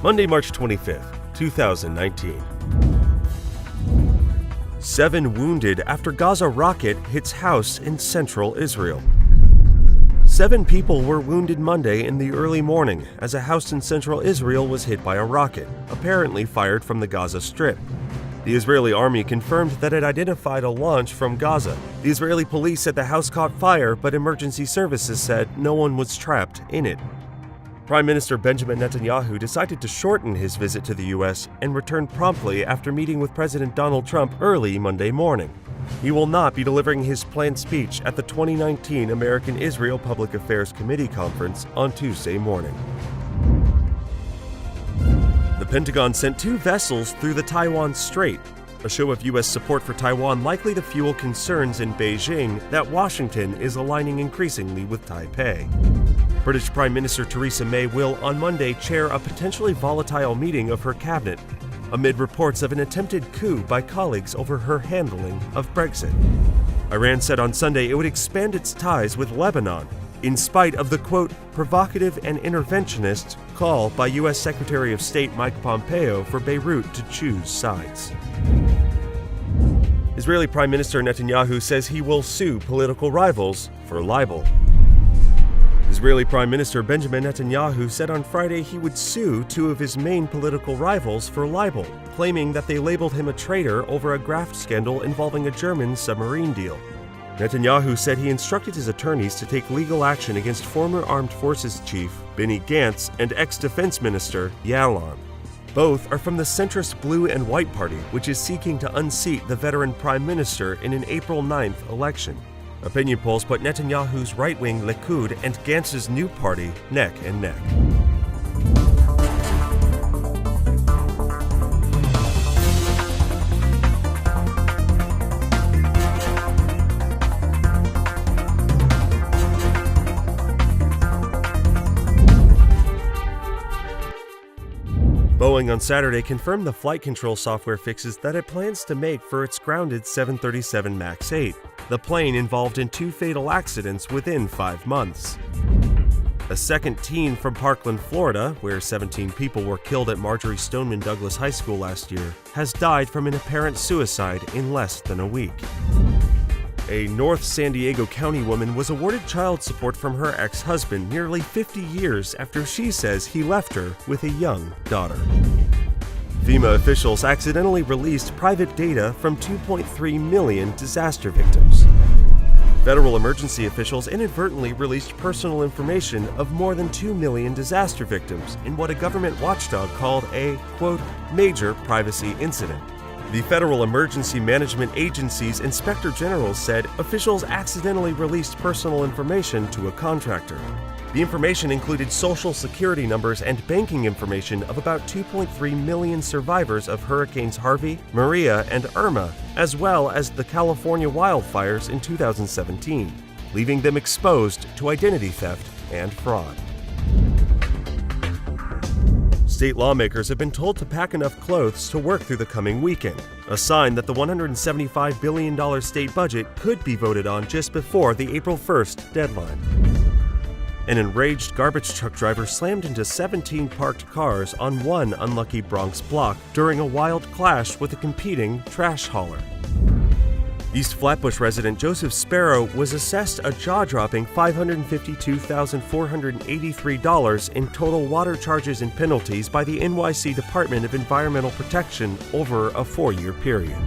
Monday, March 25th, 2019. 7 wounded after Gaza rocket hits house in central Israel. 7 people were wounded Monday in the early morning as a house in central Israel was hit by a rocket, apparently fired from the Gaza Strip. The Israeli army confirmed that it identified a launch from Gaza. The Israeli police said the house caught fire, but emergency services said no one was trapped in it. Prime Minister Benjamin Netanyahu decided to shorten his visit to the U.S. and return promptly after meeting with President Donald Trump early Monday morning. He will not be delivering his planned speech at the 2019 American-Israel Public Affairs Committee Conference on Tuesday morning. The Pentagon sent 2 vessels through the Taiwan Strait, a show of U.S. support for Taiwan likely to fuel concerns in Beijing that Washington is aligning increasingly with Taipei. British Prime Minister Theresa May will, on Monday, chair a potentially volatile meeting of her cabinet, amid reports of an attempted coup by colleagues over her handling of Brexit. Iran said on Sunday it would expand its ties with Lebanon, in spite of the, quote, provocative and interventionist call by U.S. Secretary of State Mike Pompeo for Beirut to choose sides. Israeli Prime Minister Netanyahu says he will sue political rivals for libel. Israeli Prime Minister Benjamin Netanyahu said on Friday he would sue 2 of his main political rivals for libel, claiming that they labeled him a traitor over a graft scandal involving a German submarine deal. Netanyahu said he instructed his attorneys to take legal action against former Armed Forces Chief Benny Gantz and ex-defense minister Yalon. Both are from the centrist Blue and White Party, which is seeking to unseat the veteran prime minister in an April 9th election. Opinion polls put Netanyahu's right-wing Likud and Gantz's new party neck and neck. Boeing on Saturday confirmed the flight control software fixes that it plans to make for its grounded 737 MAX 8. The plane involved in 2 fatal accidents within 5 months. A second teen from Parkland, Florida, where 17 people were killed at Marjorie Stoneman Douglas High School last year, has died from an apparent suicide in less than a week. A North San Diego County woman was awarded child support from her ex-husband nearly 50 years after she says he left her with a young daughter. FEMA officials accidentally released private data from 2.3 million disaster victims. Federal emergency officials inadvertently released personal information of more than 2 million disaster victims in what a government watchdog called a, quote, major privacy incident. The Federal Emergency Management Agency's Inspector General said officials accidentally released personal information to a contractor. The information included social security numbers and banking information of about 2.3 million survivors of Hurricanes Harvey, Maria, and Irma, as well as the California wildfires in 2017, leaving them exposed to identity theft and fraud. State lawmakers have been told to pack enough clothes to work through the coming weekend, a sign that the $175 billion state budget could be voted on just before the April 1st deadline. An enraged garbage truck driver slammed into 17 parked cars on one unlucky Bronx block during a wild clash with a competing trash hauler. East Flatbush resident Joseph Sparrow was assessed a jaw-dropping $552,483 in total water charges and penalties by the NYC Department of Environmental Protection over a 4-year period.